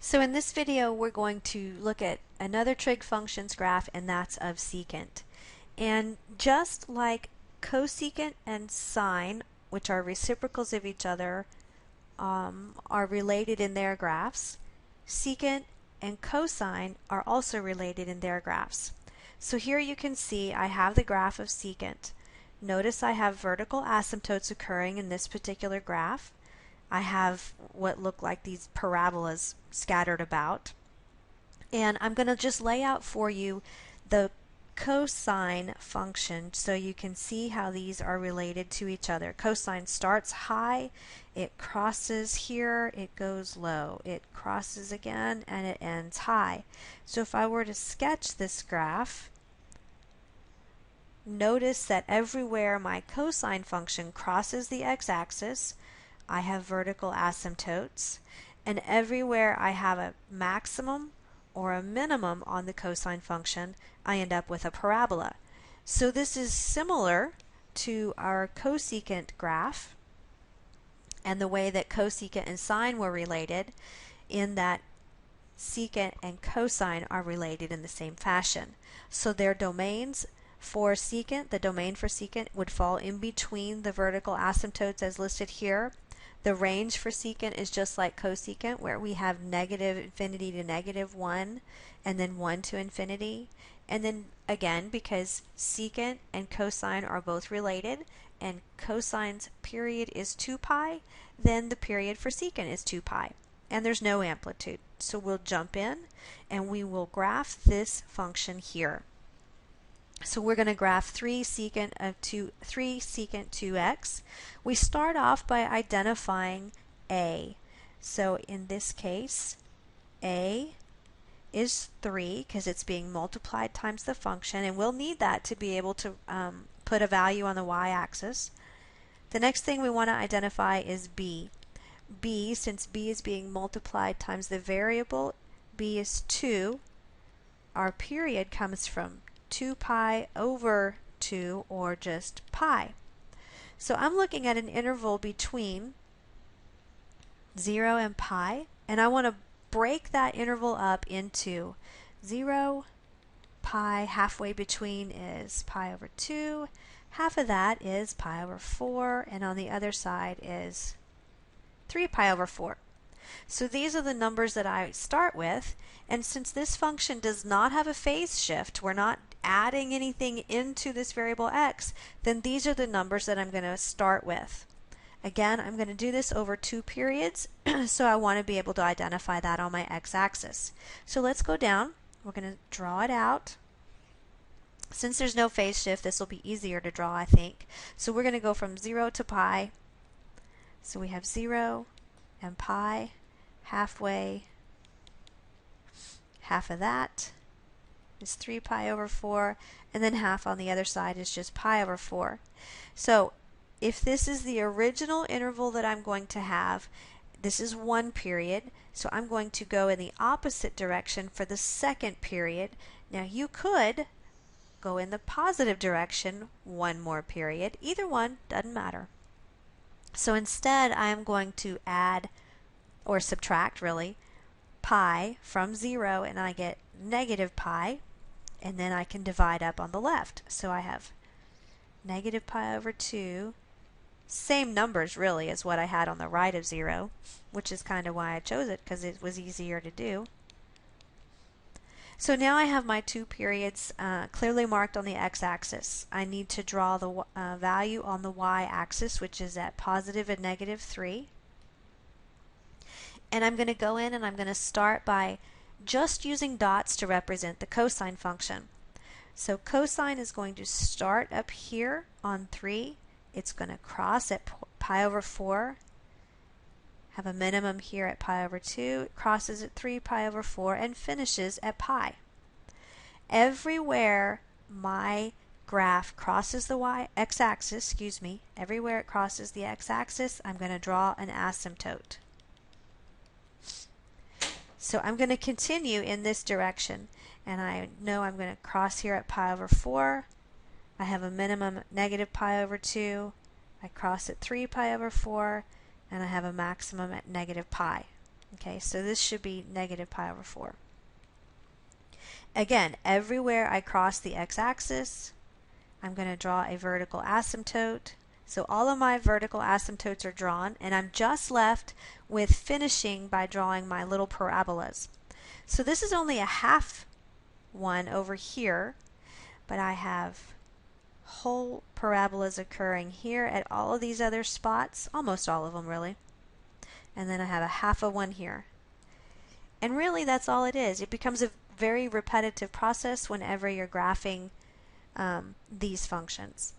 So in this video we're going to look at another trig functions graph, and that's of secant. And just like cosecant and sine, which are reciprocals of each other, are related in their graphs, secant and cosine are also related in their graphs. So here you can see I have the graph of secant. Notice I have vertical asymptotes occurring in this particular graph. I have what look like these parabolas scattered about. And I'm going to just lay out for you the cosine function so you can see how these are related to each other. Cosine starts high, it crosses here, it goes low, it crosses again, and it ends high. So if I were to sketch this graph, notice that everywhere my cosine function crosses the x-axis, I have vertical asymptotes, and everywhere I have a maximum or a minimum on the cosine function, I end up with a parabola. So this is similar to our cosecant graph and the way that cosecant and sine were related, in that secant and cosine are related in the same fashion. So their domains for secant, the domain for secant would fall in between the vertical asymptotes as listed here. The range for secant is just like cosecant, where we have negative infinity to negative 1 and then 1 to infinity. And then again, because secant and cosine are both related and cosine's period is 2 pi, then the period for secant is 2 pi. And there's no amplitude. So we'll jump in and we will graph this function here. So we're going to graph 3 secant 2x. We start off by identifying a. So in this case, a is 3 because it's being multiplied times the function, and we'll need that to be able to put a value on the y-axis. The next thing we want to identify is b. b, since b is being multiplied times the variable, b is 2. Our period comes from 2 pi over 2, or just pi. So I'm looking at an interval between 0 and pi, and I want to break that interval up into 0, pi, halfway between is pi over 2, half of that is pi over 4, and on the other side is 3 pi over 4. So these are the numbers that I start with, and since this function does not have a phase shift, we're not adding anything into this variable x, then these are the numbers that I'm going to start with. Again, I'm going to do this over 2 periods, so I want to be able to identify that on my x-axis. So let's go down. We're going to draw it out. Since there's no phase shift, this will be easier to draw, I think. So we're going to go from 0 to pi. So we have 0 and pi, halfway, half of that is 3 pi over 4, and then half on the other side is just pi over 4. So if this is the original interval that I'm going to have, this is 1 period, so I'm going to go in the opposite direction for the second period. Now you could go in the positive direction 1 more period. Either one, doesn't matter. So instead I'm going to add, or subtract really, pi from 0, and I get negative pi, and then I can divide up on the left. So I have negative pi over 2, same numbers really as what I had on the right of 0, which is kind of why I chose it, because it was easier to do. So now I have my 2 periods clearly marked on the x-axis. I need to draw the value on the y-axis, which is at positive and negative 3. And I'm going to go in and I'm going to start by just using dots to represent the cosine function. So cosine is going to start up here on 3. It's going to cross at pi over 4, have a minimum here at pi over 2, it crosses at 3 pi over 4, and finishes at pi. Everywhere my graph crosses the x-axis, everywhere it crosses the x-axis, I'm going to draw an asymptote. So I'm going to continue in this direction, and I know I'm going to cross here at pi over 4. I have a minimum negative pi over 2. I cross at 3 pi over 4, and I have a maximum at negative pi. Okay, so this should be negative pi over 4. Again, everywhere I cross the x-axis, I'm going to draw a vertical asymptote. So all of my vertical asymptotes are drawn, and I'm just left with finishing by drawing my little parabolas. So this is only a half one over here, but I have whole parabolas occurring here at all of these other spots, almost all of them really. And then I have a half of one here. And really that's all it is. It becomes a very repetitive process whenever you're graphing these functions.